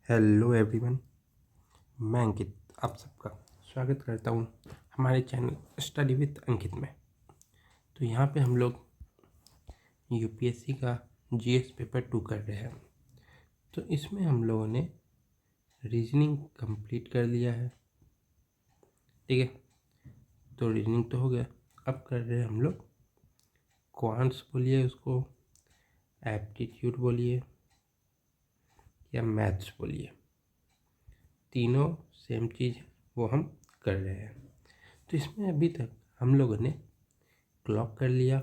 Hello everyone, मैं अंकित आप सबका स्वागत करता हूँ हमारे चैनल स्टडी विद अंकित में। तो यहाँ पे हम लोग यूपीएससी का जीएस पेपर 2 कर रहे हैं। तो इसमें हम लोगों ने रीजनिंग कंप्लीट कर लिया है, ठीक है। तो रीजनिंग तो हो गया, अब कर रहे हैं हम लोग क्वांट्स बोलिए उसको, एप्टीट्यूड बोलिए या मैथ्स बोलिए, तीनों सेम चीज़ है, वो हम कर रहे हैं। तो इसमें अभी तक हम लोगों ने क्लॉक कर लिया,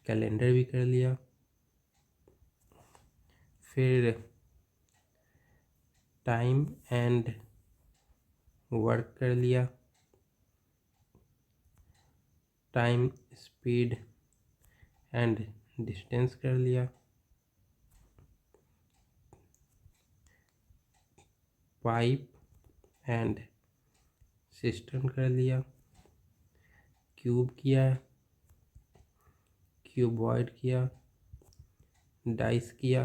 कैलेंडर भी कर लिया, फिर टाइम एंड वर्क कर लिया, टाइम स्पीड एंड डिस्टेंस कर लिया, पाइप एंड सिस्टम कर लिया, क्यूब किया, क्यूबॉइड किया, डाइस किया,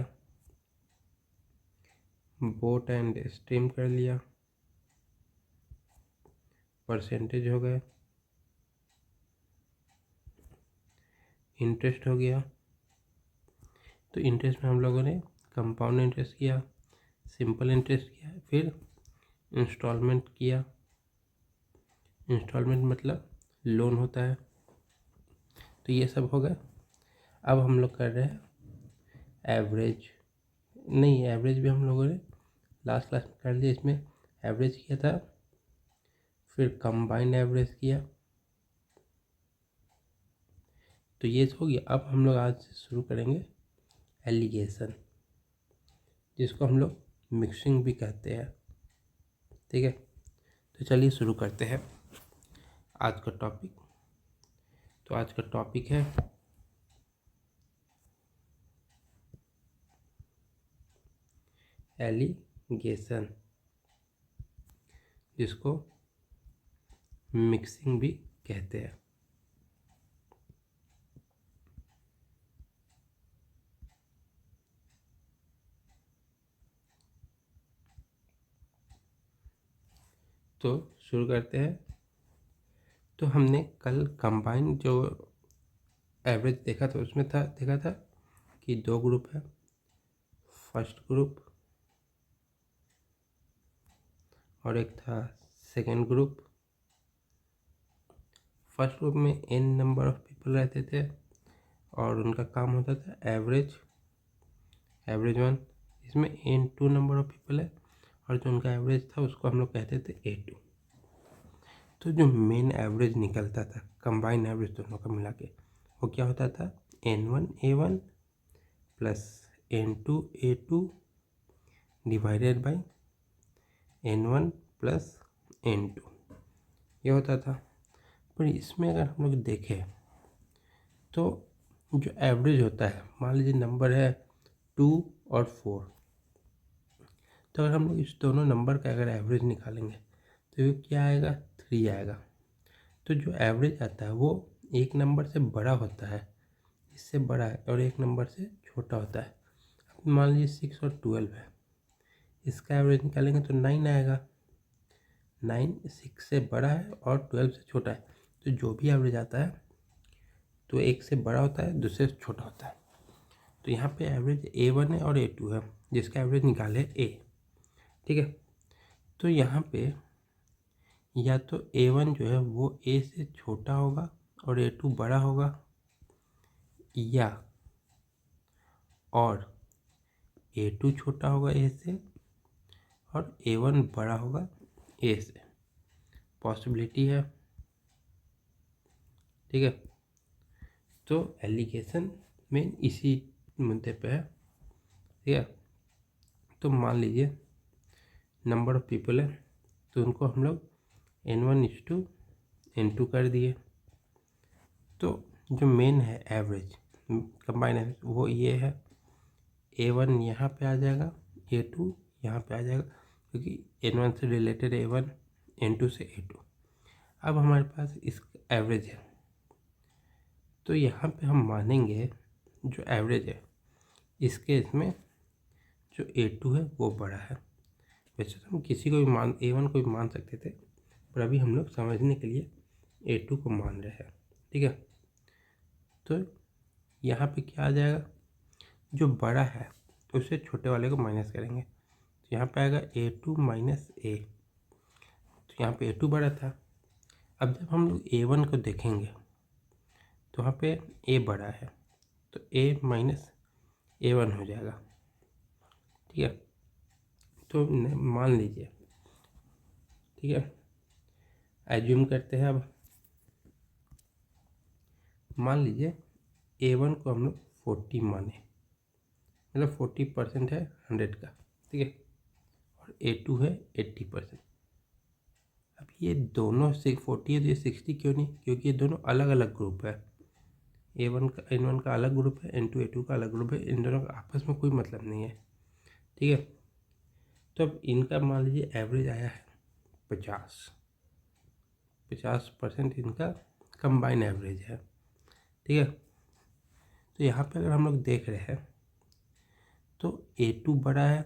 बोट एंड स्ट्रीम कर लिया, परसेंटेज हो गए, इंटरेस्ट हो गया। तो इंटरेस्ट में हम लोगों ने कंपाउंड इंटरेस्ट किया, सिंपल इंटरेस्ट किया, फिर इंस्टॉलमेंट किया। इंस्टॉलमेंट मतलब लोन होता है। तो ये सब हो गया। अब हम लोग कर रहे हैं एवरेज। नहीं, एवरेज भी हम लोगों ने लास्ट क्लास में कर लिया। इसमें एवरेज किया था, फिर कंबाइंड एवरेज किया। तो ये हो गया। अब हम लोग आज से शुरू करेंगे एलिगेशन, जिसको हम लोग मिक्सिंग भी कहते हैं, ठीक है। तो चलिए शुरू करते हैं आज का टॉपिक। तो आज का टॉपिक है एलिगेशन, जिसको मिक्सिंग भी कहते हैं। तो शुरू करते हैं। तो हमने कल कंबाइन जो एवरेज देखा था, उसमें देखा था कि 2 ग्रुप है, फर्स्ट ग्रुप और एक था सेकेंड ग्रुप। फर्स्ट ग्रुप में n नंबर ऑफ पीपल रहते थे और उनका काम होता था एवरेज 1। इसमें n2 नंबर ऑफ पीपल है और जो उनका एवरेज था उसको हम लोग कहते थे a2। तो जो मेन एवरेज निकलता था, कंबाइन एवरेज दोनों का मिला के, वो क्या होता था n1 a1 plus n2 a2 divided by n1 plus n2, ये होता था। पर इसमें अगर हम लोग देखें तो जो एवरेज होता है, मान लीजिए नंबर है 2 और 4, तो अगर हम लोग इस दोनों नंबर का अगर एवरेज निकालेंगे तो ये क्या आएगा, 3 आएगा। तो जो एवरेज आता है वो एक नंबर से बड़ा होता है, इससे बड़ा है, और एक नंबर से छोटा होता है। अब मान लीजिए 6 और 12 है, इसका एवरेज निकालेंगे तो 9 आएगा। 9 6 से बड़ा है और 12 से छोटा है, तो जो भी एवरेज आता है तो एक से बड़ा होता है, दूसरे से छोटा होता है। तो यहाँ पे एवरेज a1 है और a2 है, जिसका एवरेज निकाले a, ठीक है। तो यहाँ पे या तो a1 जो है वो a से छोटा होगा और a2 बड़ा होगा, या और a2 छोटा होगा a से और a1 बड़ा होगा a से। पॉसिबिलिटी है, ठीक है। तो एलिगेशन में इसी मुद्दे पे है, ठीक है। तो मान लीजिए नंबर ऑफ पीपल है, तो उनको हम लोग n1:n2 कर दिए। तो जो मेन है एवरेज, कंबाइन एवरेज, वो ये है, a1 यहाँ पे आ जाएगा, a2 यहाँ पे आ जाएगा, क्योंकि n1 से रिलेटेड a1, n2 से a2। अब हमारे पास इसका एवरेज है, तो यहाँ पे हम मानेंगे जो एवरेज है इसके इसमें जो A2 है वो बड़ा है। वैसे तो हम किसी को भी A1 को भी मान सकते थे, पर अभी हम लोग समझने के लिए A2 को मान रहे हैं। ठीक है, तो यहाँ पे क्या आ जाएगा, जो बड़ा है उससे छोटे वाले को माइनस करेंगे, तो यहाँ पे आएगा A2 माइनस A। तो यहाँ पे A2 बड़ा था। अब जब हम लोग A1 को देखेंगे तो वहाँ पे A बड़ा है, तो A माइनस A1 हो जाएगा। ठीक है, तो मान लीजिए, ठीक है, एज्यूम करते हैं। अब मान लीजिए A1 को हम लोग 40 माने, मतलब 40% है 100 का। ठीक है, और A2 है 80%। अब ये दोनों 40 है तो ये 60 क्यों नहीं, क्योंकि ये दोनों अलग अलग ग्रुप है। N1 का अलग ग्रुप है, A2 का अलग ग्रुप है। इन दोनों का आपस में कोई मतलब नहीं है। ठीक है, तो अब इनका मान लीजिए एवरेज आया है 50% इनका कंबाइन एवरेज है। ठीक है, तो यहाँ पे अगर हम लोग देख रहे हैं तो A2 बड़ा है,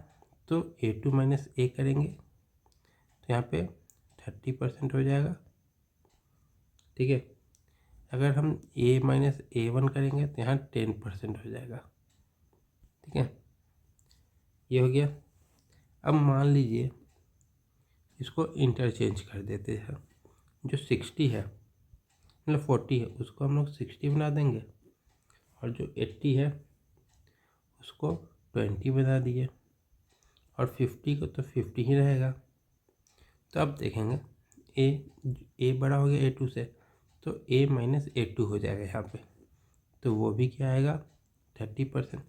तो A2 माइनस A करेंगे तो यहाँ पे 30% हो जाएगा। ठीक है, अगर हम A माइनस A1 करेंगे तो यहाँ 10% हो जाएगा। ठीक है, ये हो गया। अब मान लीजिए इसको इंटरचेंज कर देते हैं, जो 60 है मतलब 40 है उसको हम लोग 60 बना देंगे, और जो 80 है उसको 20 बना दिए, और 50 को तो 50 ही रहेगा। तो अब देखेंगे ए बड़ा हो गया A2 से, तो A माइनस A2 हो जाएगा यहाँ पे, तो वो भी क्या आएगा 30%।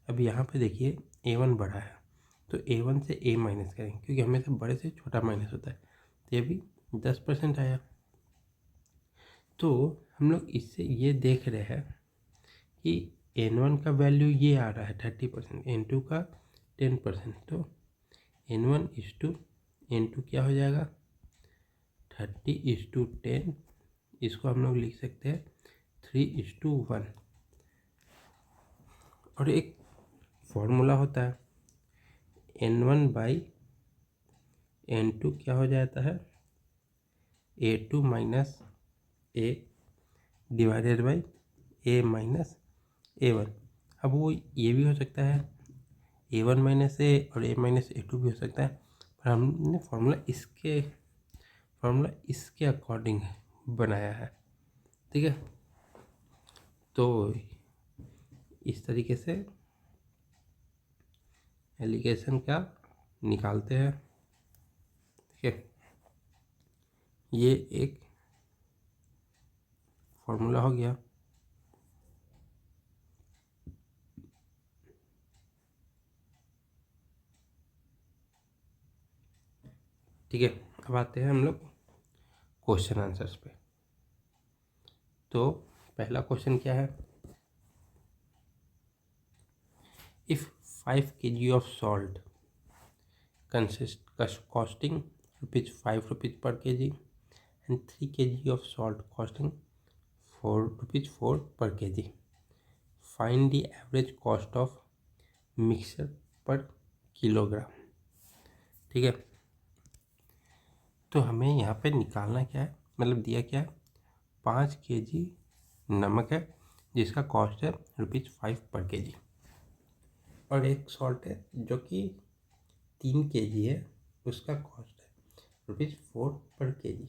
अब यहाँ पे देखिए A1 बड़ा है, तो A1 से A माइनस करेंगे क्योंकि हमेशा बड़े से छोटा माइनस होता है, तो ये भी 10% आया। तो हम लोग इससे ये देख रहे हैं कि N1 का वैल्यू ये आ रहा है 30%, N2 का 10%, तो N1:N2 क्या हो जाएगा 30:10। इसको हम लोग लिख सकते हैं 3:1। और एक फॉर्मूला होता है N1/N2 क्या हो जाता है A2 minus A divided by A minus A1। अब वो ये भी हो सकता है A1 माइनस A और A माइनस A2 भी हो सकता है, पर हमने फॉर्मूला इसके अकॉर्डिंग बनाया है। ठीक है, तो इस तरीके से एलिगेशन क्या निकालते हैं। ठीक है, ये एक फॉर्मूला हो गया। ठीक है, अब आते हैं हम लोग क्वेश्चन आंसर्स पे। तो पहला क्वेश्चन क्या है, if 5 kg of salt costing ₹5 per kg and 3 kg of salt costing ₹4 per kg, find the average cost of mixture per kilogram। ठीक है, तो हमें यहाँ पे निकालना क्या है, मतलब दिया क्या है 5 kg नमक है जिसका कॉस्ट है ₹5 पर kg, और एक सॉल्ट है जो कि 3 kg है उसका कॉस्ट है ₹4 पर kg।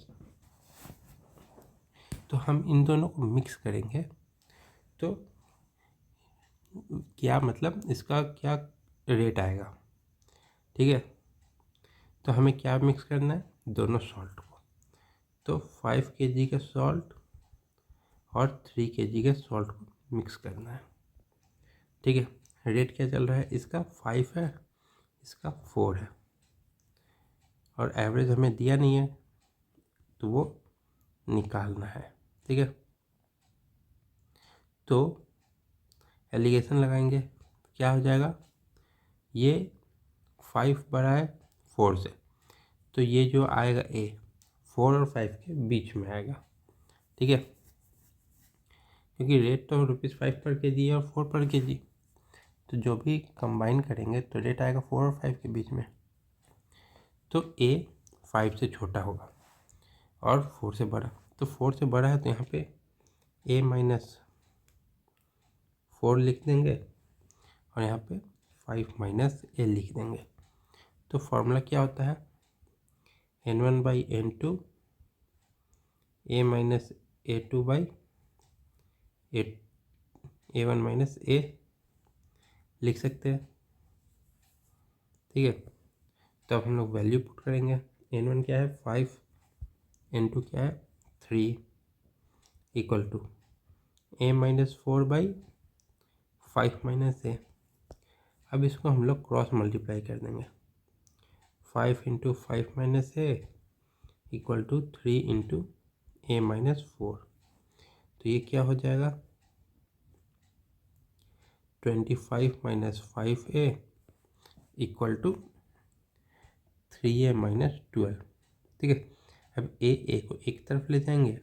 तो हम इन दोनों को मिक्स करेंगे तो क्या मतलब इसका क्या रेट आएगा। ठीक है, तो हमें क्या मिक्स करना है, दोनों सॉल्ट को। तो 5 kg का सॉल्ट और 3 kg के सॉल्ट को मिक्स करना है। ठीक है, रेट क्या चल रहा है, इसका 5 है इसका 4 है, और एवरेज हमें दिया नहीं है तो वो निकालना है। ठीक है, तो एलिगेशन लगाएंगे क्या हो जाएगा, ये 5 बड़ा है 4 से, तो ये जो आएगा A 4 और 5 के बीच में आएगा। ठीक है, क्योंकि रेट तो ₹5 पर kg है और 4 पर kg, तो जो भी कंबाइन करेंगे तो रेट आएगा 4 और 5 के बीच में। तो ए 5 से छोटा होगा और 4 से बड़ा, तो 4 से बड़ा है तो यहाँ पे a माइनस 4 लिख देंगे और यहाँ पे 5 माइनस a लिख देंगे। तो फॉर्मूला क्या होता है, n1 by n2 a minus a2 by a1 minus a लिख सकते हैं। ठीक है, तो अब हम लोग वैल्यू पुट करेंगे। n1 क्या है 5, n2 क्या है 3 equal to a minus 4 by 5 minus a। अब इसको हम लोग क्रॉस मल्टीप्लाई कर देंगे, 5 into 5 minus a equal to 3 into a minus 4। तो ये क्या हो जाएगा 25 minus 5a equal to 3a minus 12। ठीक है, अब a को एक तरफ ले जाएंगे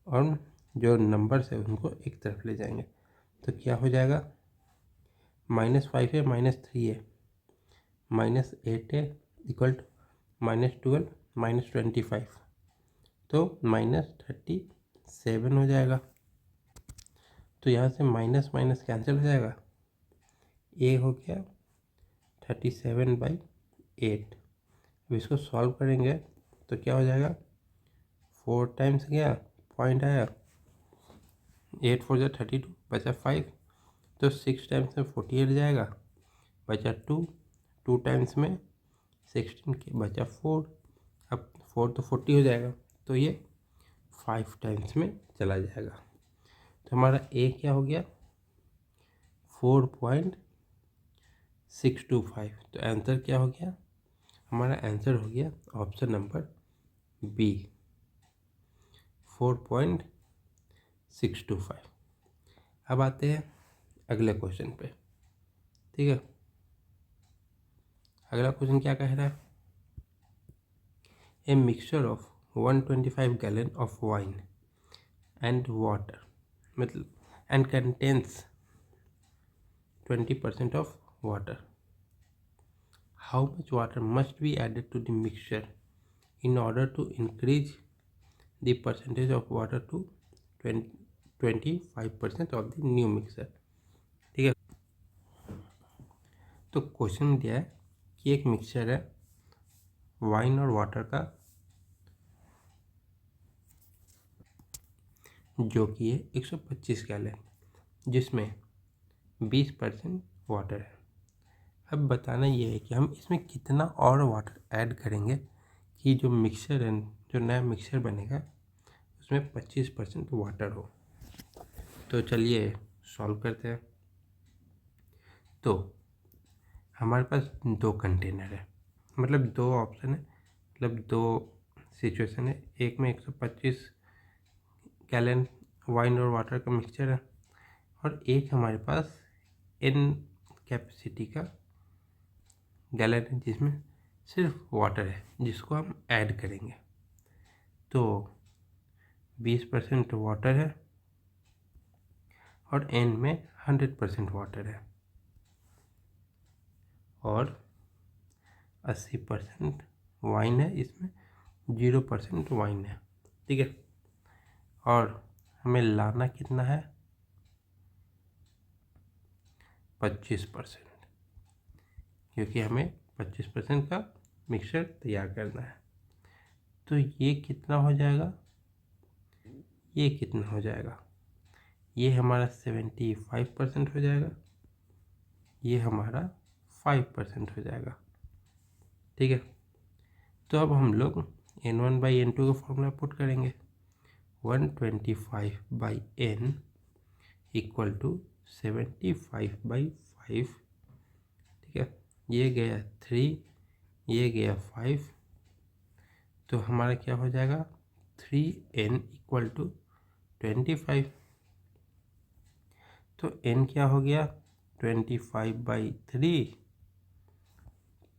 और जो नंबर्स है उनको एक तरफ ले जाएंगे, तो क्या हो जाएगा minus 5a minus 3a minus 8a equal to minus 12 minus 25, तो माइनस 37 हो जाएगा। तो यहाँ से माइनस माइनस कैंसिल हो जाएगा, a हो गया 37 बाई 8। अब इसको सॉल्व करेंगे तो क्या हो जाएगा 4 टाइम्स गया पॉइंट आया, 8 4 32 बचा 5, तो 6 टाइम्स में 48 जाएगा, बचा 2 टाइम्स में 16 के बचा 4। अब 4 तो 40 हो जाएगा, तो ये 5 टाइम्स में चला जाएगा। तो हमारा a क्या हो गया 4.625। तो आंसर क्या हो गया, हमारा आंसर हो गया ऑप्शन नंबर बी 4.625। अब आते हैं अगले क्वेश्चन पे। ठीक है, अगला क्वेश्चन क्या कह रहा है, a mixture of 125 gallon of wine and water, मतलब and contains 20% of water. How much water must be added to the mixture in order to increase the percentage of water to 25% of the new mixture? ठीक है, तो question दिया है कि एक mixture है wine और वाटर का जो कि है 125 गैलन, जिसमें 20% वाटर है। अब बताना ये है कि हम इसमें कितना और वाटर ऐड करेंगे कि जो मिक्सचर है, जो नया मिक्सचर बनेगा उसमें 25% वाटर हो। तो चलिए सॉल्व करते हैं। तो हमारे पास 2 कंटेनर है, मतलब 2 ऑप्शन है, मतलब 2 सिचुएशन है। एक में 125 गैलन वाइन और वाटर का मिक्सचर है और एक हमारे पास n कैपेसिटी का गैलन है जिसमें सिर्फ वाटर है जिसको हम ऐड करेंगे। तो 20% वाटर है और n में 100% वाटर है और 80% वाइन है, इसमें 0% वाइन है। ठीक है, और हमें लाना कितना है 25%, क्योंकि हमें 25% का मिक्सचर तैयार करना है। तो ये कितना हो जाएगा, ये कितना हो जाएगा, ये हमारा 75% हो जाएगा, ये हमारा 5% हो जाएगा। ठीक है, तो अब हम लोग n1 बाई n2 का फॉर्मूला पुट करेंगे, 125 by n equal to 75 by 5। ठीक है, ये गया 3, ये गया 5, तो हमारा क्या हो जाएगा 3n इक्वल टू 25। तो n क्या हो गया 25 बाई 3,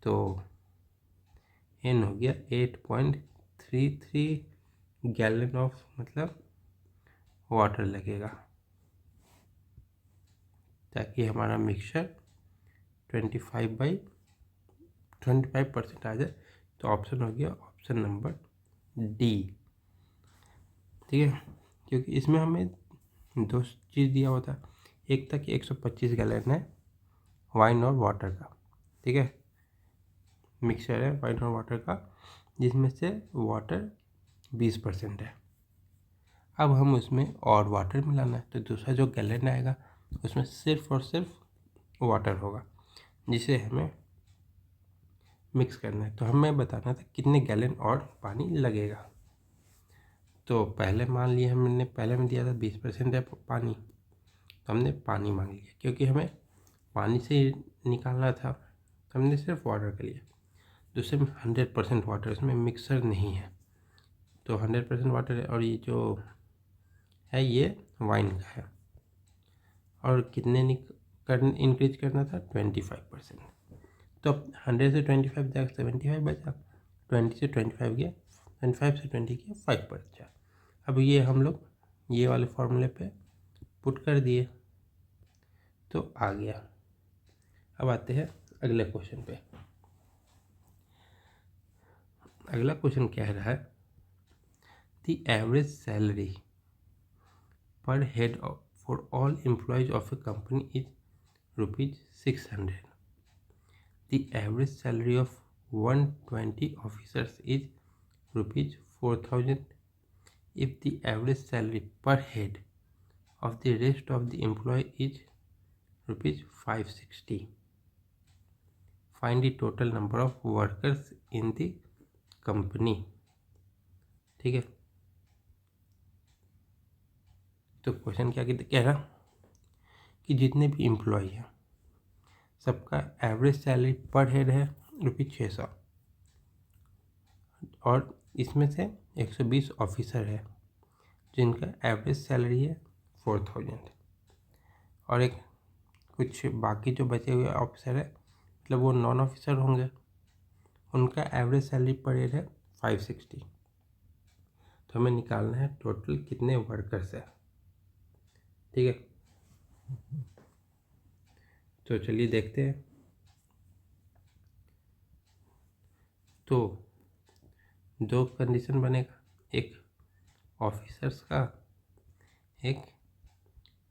तो n हो गया 8.33 गैलन ऑफ मतलब वाटर लगेगा। ताकि हमारा मिक्सचर 25% आ जाए। तो ऑप्शन हो गया ऑप्शन नंबर डी। ठीक है, क्योंकि इसमें हमें दो चीज़ दिया हुआ था। एक था कि 125 गैलन है वाइन और वाटर का, ठीक है, मिक्सचर है वाइन और वाटर का, जिसमें से वाटर 20% है। अब हम उसमें और वाटर मिलाना है, तो दूसरा जो गैलन आएगा उसमें सिर्फ और सिर्फ वाटर होगा, जिसे हमें मिक्स करना है। तो हमें बताना था कितने गैलन और पानी लगेगा। तो पहले मान लिया हमने, पहले में दिया था 20% है पानी, तो हमने पानी मांग लिया, क्योंकि हमें पानी से ही निकालना था, तो हमने सिर्फ वाटर कर लिया। दूसरे में 100% वाटर, इसमें मिक्सर नहीं है, तो 100% वाटर है। और ये जो है ये वाइन का है, और कितने इंक्रीज करना था 25%। तो अब 100 से 25 जाकर 75 बचा, 20 से 25 गया, 25 से 20 गया 5 बचा। अब ये हम लोग ये वाले फॉर्मूले पे पुट कर दिए तो आ गया। अब आते हैं अगले क्वेश्चन पे। अगला क्वेश्चन कह रहा है द एवरेज सैलरी पर head for all employees of A company is ₹600. The average salary of 120 officers is ₹4,000. If the average salary per head of the rest of the employee is ₹560, find the total number of workers in the company. ठीक है, तो question क्या कह रहा कि जितने भी employ हैं सबका एवरेज सैलरी पर हेड है ₹600, और इसमें से 120 ऑफिसर है जिनका एवरेज सैलरी है 4000, और एक कुछ बाकी जो बचे हुए ऑफिसर है, मतलब वो नॉन ऑफिसर होंगे, उनका एवरेज सैलरी पर हेड है 560। तो हमें निकालना है टोटल कितने वर्कर्स है। ठीक है, तो चलिए देखते हैं। तो दो कंडीशन बनेगा, एक ऑफिसर्स का, एक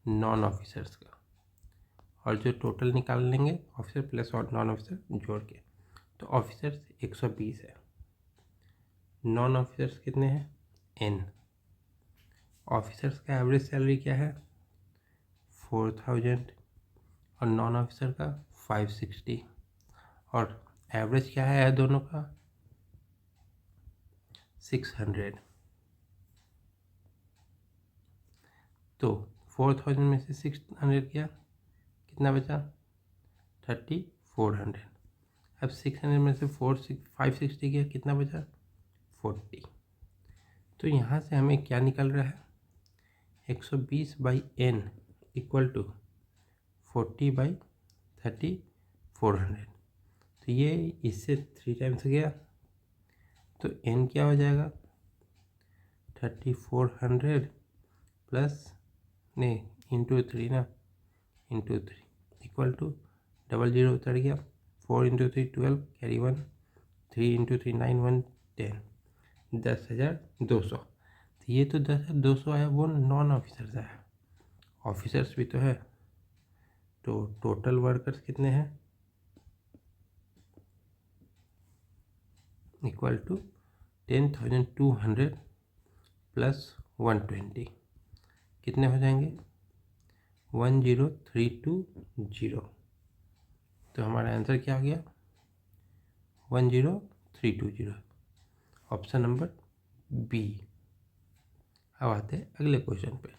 नॉन ऑफिसर्स का, और जो टोटल निकाल लेंगे ऑफिसर प्लस और नॉन ऑफिसर जोड़ के। तो ऑफिसर्स 120 है, नॉन ऑफिसर्स कितने हैं n, ऑफिसर्स का एवरेज सैलरी क्या है 4000 और नॉन ऑफिसर का 560, और एवरेज क्या है दोनों का 600। तो 4000 में से 600 किया कितना बचा 3400। अब 600 में से 560 किया कितना बचा 40। तो यहाँ से हमें क्या निकल रहा है 120/n इक्वल टू 40/3400। तो ये इससे 3 टाइम्स गया, तो n क्या हो जाएगा 3400 प्लस नहीं इंटू 3 ना, इंटू 3 इक्वल टू 00 उतर गया, 4 × 3 12, कैरी 1, 3 × 3 9 1 10, 10,200। तो ये तो 10,200 है, वो नॉन ऑफिसर्स है, ऑफिसर्स भी तो है। तो टोटल वर्कर्स कितने हैं इक्वल टू 10,200 प्लस 120 कितने हो जाएंगे 10320। तो हमारा आंसर क्या आ गया 10320, ऑप्शन नंबर बी। अब आते हैं अगले क्वेश्चन पे।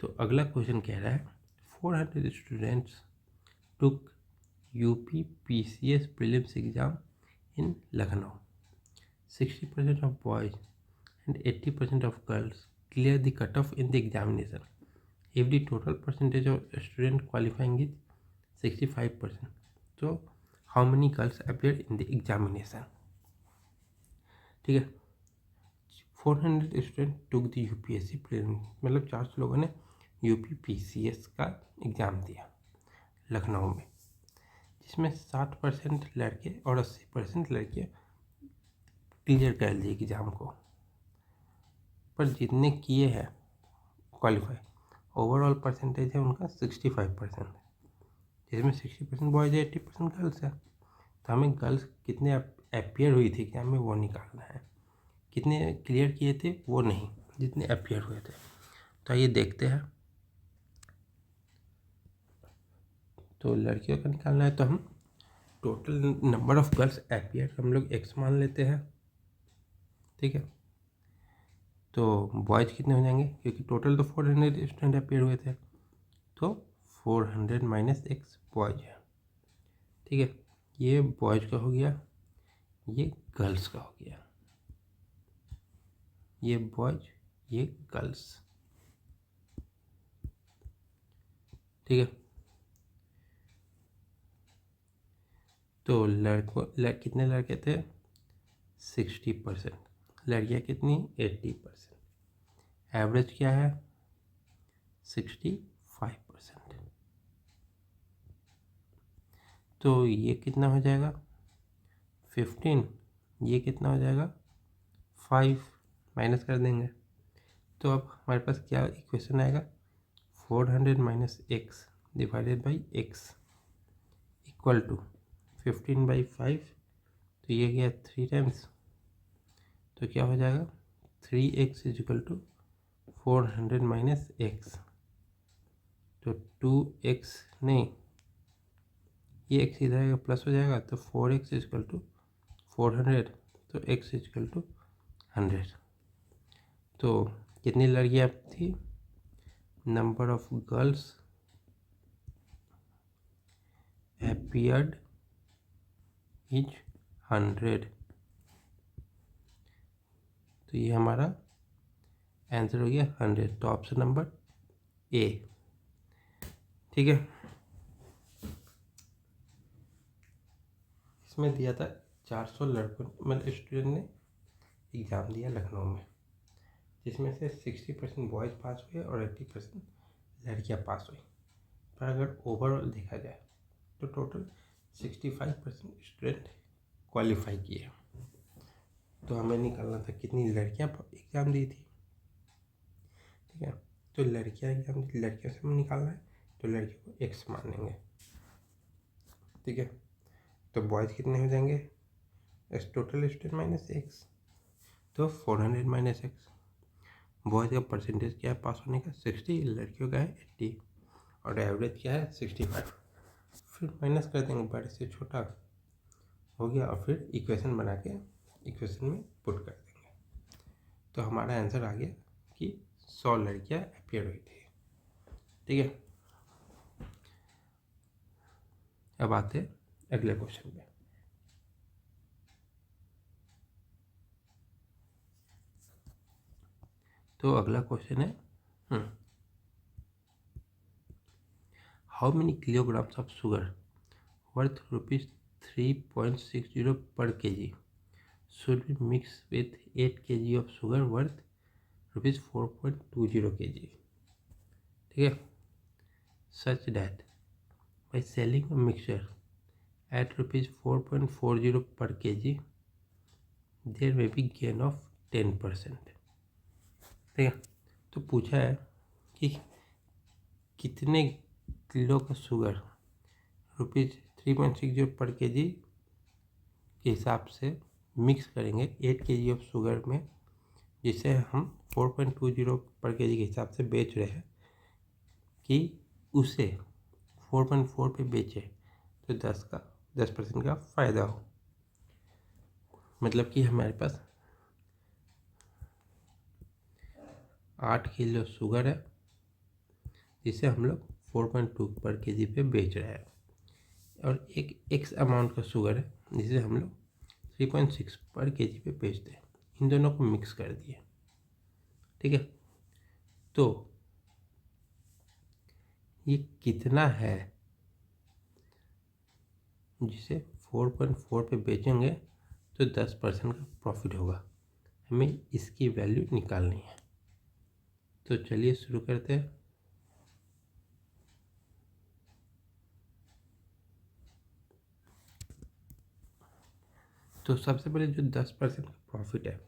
तो अगला क्वेश्चन कह रहा है 400 students took UP PCS prelims exam in Lucknow. 60% of boys and 80% of girls clear the cutoff in the examination. If the total percentage of student qualifying is 65%, so how many girls appear in the examination? ठीक है, 400 student took the UPSC prelims, मतलब 400 लोगों ने UPPCS का exam दिया लखनऊ में, जिसमें 60% लड़के और 80% लड़कियाँ क्लियर कर लिए एग्ज़ाम को। पर जितने किए हैं क्वालिफाई, ओवरऑल परसेंटेज है उनका 65%, जिसमें 60% बॉयज़ है, 80% गर्ल्स है। तो हमें गर्ल्स कितने अपीयर हुई थी एग्जाम में वो निकालना है, कितने क्लियर किए थे वो नहीं, जितने अपीयर हुए थे। तो आइए देखते हैं। तो लड़कियों का निकालना है, तो हम total number of girls appear हम लोग x मान लेते हैं, ठीक है। तो बॉयज़ कितने हो जाएंगे, क्योंकि टोटल तो 400 स्टूडेंट अपीयर हुए थे, तो 400 माइनस x बॉयज़ है, ठीक है। ये बॉयज़ का हो गया, ये गर्ल्स का हो गया, ये बॉयज़ ये गर्ल्स, ठीक है। तो कितने लड़के थे, 60%, लड़कियाँ कितनी, 80%। एवरेज क्या है, 65%। तो ये कितना हो जाएगा, 15, ये कितना हो जाएगा, 5, माइनस कर देंगे। तो अब हमारे पास क्या इक्वेशन आएगा, 400 minus x divided by x equal to 15/5। तो ये गया 3 टाइम्स, तो क्या हो जाएगा, 3x is equal to 400 minus x. तो 2x नहीं, ये x इधर आएगा प्लस हो जाएगा, तो 4x इज इक्वल टू 400, तो x इज इक्वल टू 100। तो कितनी लड़कियाँ थी, number of girls appeared is 100। तो ये हमारा आंसर हो गया 100। तो ऑप्शन नंबर ए, ठीक है। इसमें दिया था 400 लड़कों मतलब स्टूडेंट ने एग्ज़ाम दिया लखनऊ में, जिसमें से 60% बॉयज़ पास हुए और 80% लड़कियाँ पास हुई। पर अगर ओवरऑल देखा जाए तो टोटल 65% स्टूडेंट क्वालिफाई किए। तो हमें निकालना था कितनी लड़कियां एग्ज़ाम दी थी, ठीक है। तो लड़कियां एग्ज़ाम दी, लड़कियों से हमें निकालना है, तो लड़कियों को x मान लेंगे, ठीक है। तो बॉयज़ कितने हो जाएंगे, टोटल स्टूडेंट माइनस x, तो 400 माइनस x। बॉयज़ का परसेंटेज क्या है पास होने का, 60, लड़कियों का है 80, और एवरेज क्या है 65। फिर माइनस कर देंगे, बड़े से छोटा हो गया, और फिर इक्वेशन बना के इक्वेशन में पुट कर देंगे। तो हमारा आंसर आ गया कि 100 लड़कियां अपीयर हुई थी, ठीक है। अब आते हैं अगले क्वेश्चन पे। तो अगला क्वेश्चन है, how many kilograms of sugar worth ₹3.60 per kg should be mixed with 8 kg of sugar worth ₹4.20 kg, ठीक है। such that by selling a mixture at ₹4.40 per kg there may be gain of 10%, ठीक है। तो पूछा है कि कितने kilo का शुगर ₹3.60 पर kg के हिसाब से मिक्स करेंगे 8 kg ऑफ शुगर में, जिसे हम 4.20 पर kg के हिसाब से बेच रहे हैं, कि उसे 4.4 पे बेचे तो 10% का फ़ायदा हो। मतलब कि हमारे पास 8 किलो शुगर है, जिसे हम लोग 4.2 पर kg पे बेच रहे हैं, और एक x अमाउंट का शुगर है जिसे हम लोग 3.6 पर kg पे बेचते हैं। इन दोनों को मिक्स कर दिए, ठीक है। तो ये कितना है, जिसे 4.4 पे बेचेंगे तो 10% का प्रॉफिट होगा, हमें इसकी वैल्यू निकालनी है। तो चलिए शुरू करते हैं। तो सबसे पहले जो 10% का प्रॉफिट है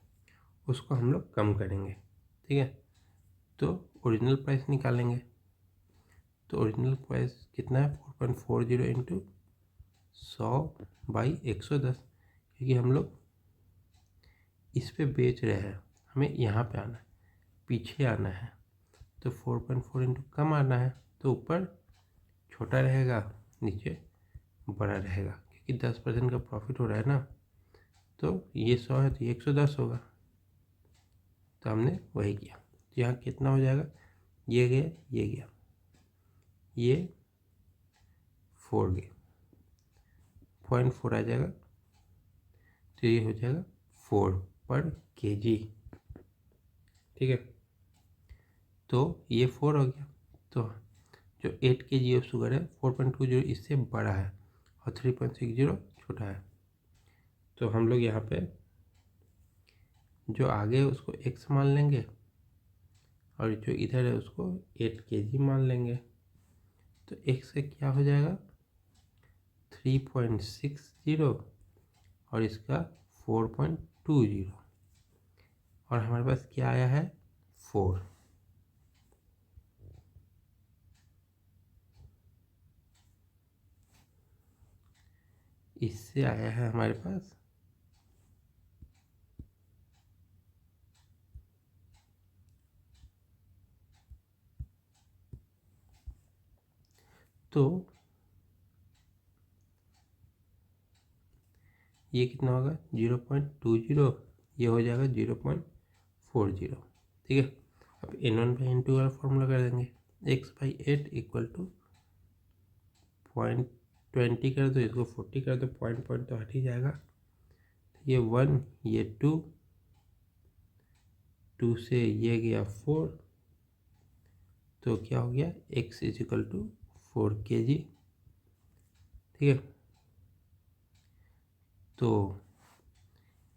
उसको हम लोग कम करेंगे, ठीक है। तो ओरिजिनल प्राइस निकालेंगे। तो ओरिजिनल प्राइस कितना है 4.40 इंटू 100/110, क्योंकि हम लोग इस पे बेच रहे हैं, हमें यहाँ पे आना है, पीछे आना है। तो 4.4 इंटू कम आना है, तो ऊपर छोटा रहेगा, नीचे बड़ा रहेगा, क्योंकि 10% का प्रॉफिट हो रहा है ना। तो ये 100 है तो ये 110 होगा। तो हमने वही किया। तो यहाँ कितना हो जाएगा, ये गया ये गया, ये 4 गया, 0.4 आ जाएगा। तो ये हो जाएगा 4/kg, ठीक है। तो ये 4 हो गया। तो जो 8 kg ऑफ शुगर है 4.20 इससे बड़ा है और 3.60 छोटा है। तो हम लोग यहाँ पे जो आगे है उसको x मान लेंगे और जो इधर है उसको 8 kg मान लेंगे। तो x से क्या हो जाएगा 3.60 और इसका 4.20 और हमारे पास क्या आया है 4। इससे आया है हमारे पास तो ये कितना होगा 0.20, ये हो जाएगा 0.40, ठीक है। अब n1/n2 वाला फॉर्मूला कर देंगे। x/8 इक्वल टू 0.20 कर दो, इसको 40 कर दो, पॉइंट पॉइंट तो हट ही जाएगा। ये 1, ये 2, 2 से ये गया 4, तो क्या हो गया x इक्वल टू 4 kg, ठीक है। तो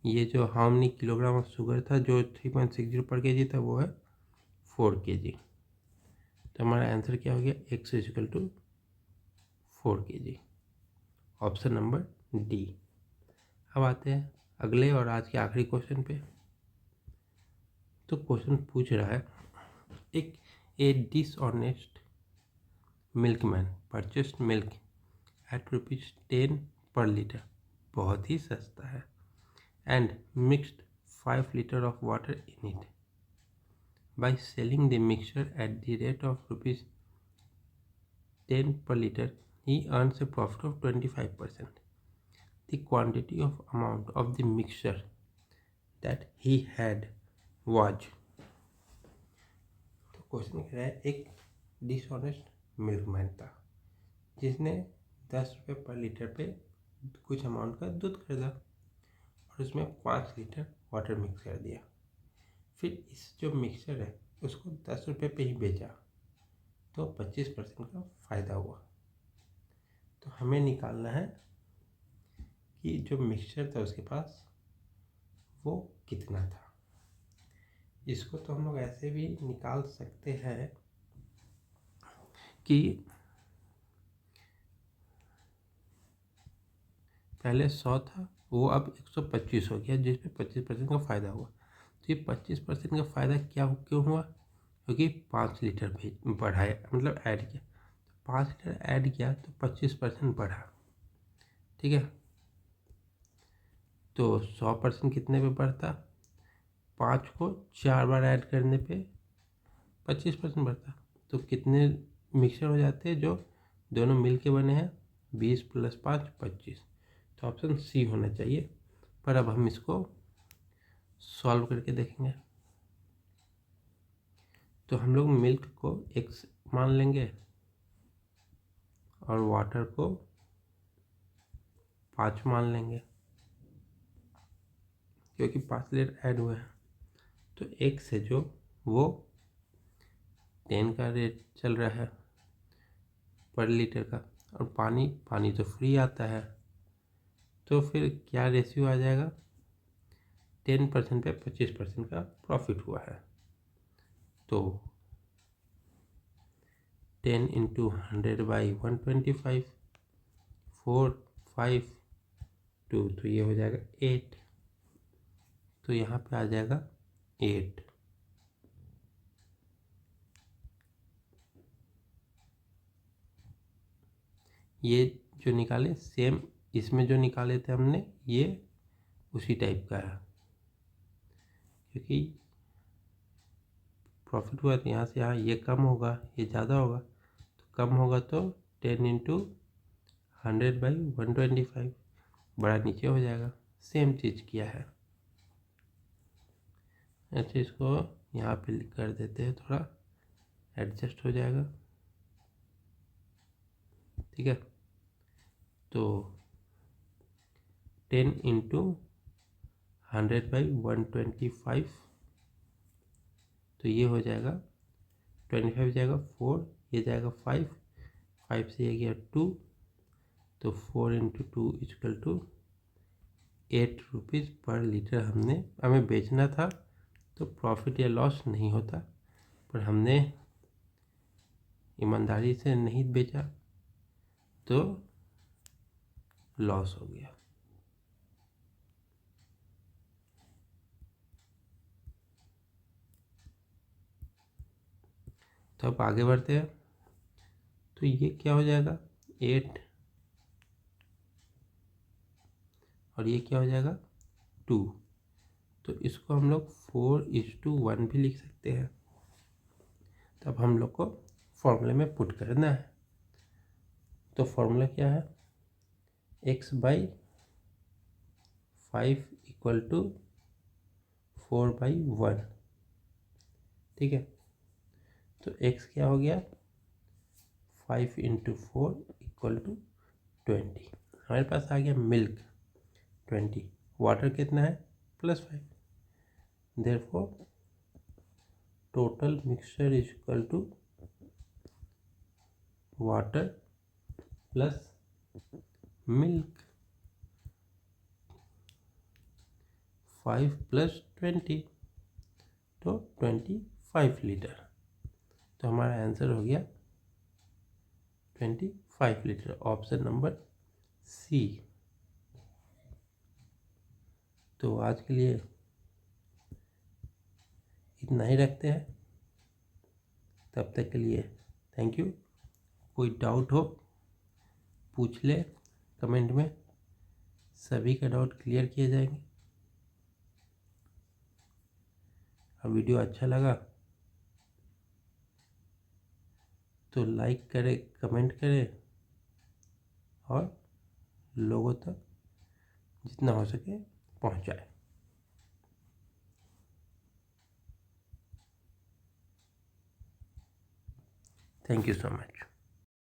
ये जो how many kilogram of sugar था जो 3.60/kg था वो है 4 kg। तो हमारा आंसर क्या हो गया x equal to 4 kg, option number D. अब आते हैं अगले और आज के आखिरी क्वेश्चन पे। तो क्वेश्चन पूछ रहा है एक ए dishonest milkman purchased milk eight ₹10 पर लीटर, बहुत ही सस्ता है, and mixed 5 liters of water in it. By selling the mixture at the rate of ₹10 per liter, he earns a profit of 25%. The quantity of amount of the mixture that he had was। तो question कह रहा है एक dishonest milkman था जिसने 10 रुपये पर litre पे कुछ अमाउंट का दूध खरीदा और उसमें 5 लीटर वाटर मिक्स कर दिया। फिर इस जो मिक्सचर है उसको 10 रुपये पे ही बेचा, तो 25% का फ़ायदा हुआ। तो हमें निकालना है कि जो मिक्सचर था उसके पास वो कितना था। इसको तो हम लोग ऐसे भी निकाल सकते हैं कि पहले 100 था वो अब 125 हो गया, जिसमें 25% का फ़ायदा हुआ। तो ये 25% का फ़ायदा क्यों हुआ, क्योंकि 5 लीटर बढ़ाया, मतलब ऐड किया। तो 5 लीटर ऐड किया तो 25% बढ़ा, ठीक है। तो 100% कितने पे बढ़ता, 5 को 4 बार ऐड करने पे 25% बढ़ता। तो कितने मिक्सचर हो जाते हैं जो दोनों मिल के बने हैं, 20 + 5 25। तो ऑप्शन सी होना चाहिए। पर अब हम इसको सॉल्व करके देखेंगे। तो हम लोग मिल्क को x मान लेंगे और वाटर को 5 मान लेंगे, क्योंकि 5 लीटर ऐड हुए हैं। तो x है जो वो 10 का रेट चल रहा है पर लीटर का, और पानी तो फ्री आता है। तो फिर क्या रेशियो आ जाएगा, 10% पे 25% का प्रॉफिट हुआ है। तो 10 × 100/125, 4, 5, 2, तो ये हो जाएगा 8, तो यहाँ पे आ जाएगा 8। ये जो निकाले सेम इसमें जो निकाले थे हमने ये उसी टाइप का है, क्योंकि प्रॉफिट हुआ तो यहाँ से यहाँ ये कम होगा ये ज़्यादा होगा, तो कम होगा तो 10 इंटू 100/125 बड़ा नीचे हो जाएगा। सेम चीज़ किया है। अच्छा, इसको यहाँ पे कर देते हैं, थोड़ा एडजस्ट हो जाएगा। ठीक है, तो 10 इंटू 100/125, तो ये हो जाएगा 25 जाएगा 4, ये जाएगा 5, 5 से ये गया 2, तो 4 इंटू 2 इक्वल टू 8 रुपीज़ पर लीटर हमें बेचना था, तो प्रॉफिट या लॉस नहीं होता, पर हमने ईमानदारी से नहीं बेचा तो लॉस हो गया। तो अब आगे बढ़ते हैं। तो ये क्या हो जाएगा 8 और ये क्या हो जाएगा 2, तो इसको हम लोग 4:1 भी लिख सकते हैं। तो अब हम लोग को फॉर्मूले में पुट करना है। तो फॉर्मूला क्या है, x/5 इक्वल टू 4/1। ठीक है, तो x क्या हो गया 5 इंटू 4 इक्वल टू 20। हमारे पास आ गया मिल्क 20, वाटर कितना है +5, therefore total mixture is equal to water plus milk 5 + 20, तो 25 लीटर। तो हमारा आंसर हो गया 25 लीटर, ऑप्शन नंबर सी। तो आज के लिए इतना ही रखते हैं, तब तक के लिए थैंक यू। कोई डाउट हो पूछ ले कमेंट में, सभी का डाउट क्लियर किए जाएंगे। और वीडियो अच्छा लगा तो लाइक करें, कमेंट करें और लोगों तक जितना हो सके पहुंचाएं। Thank you so much.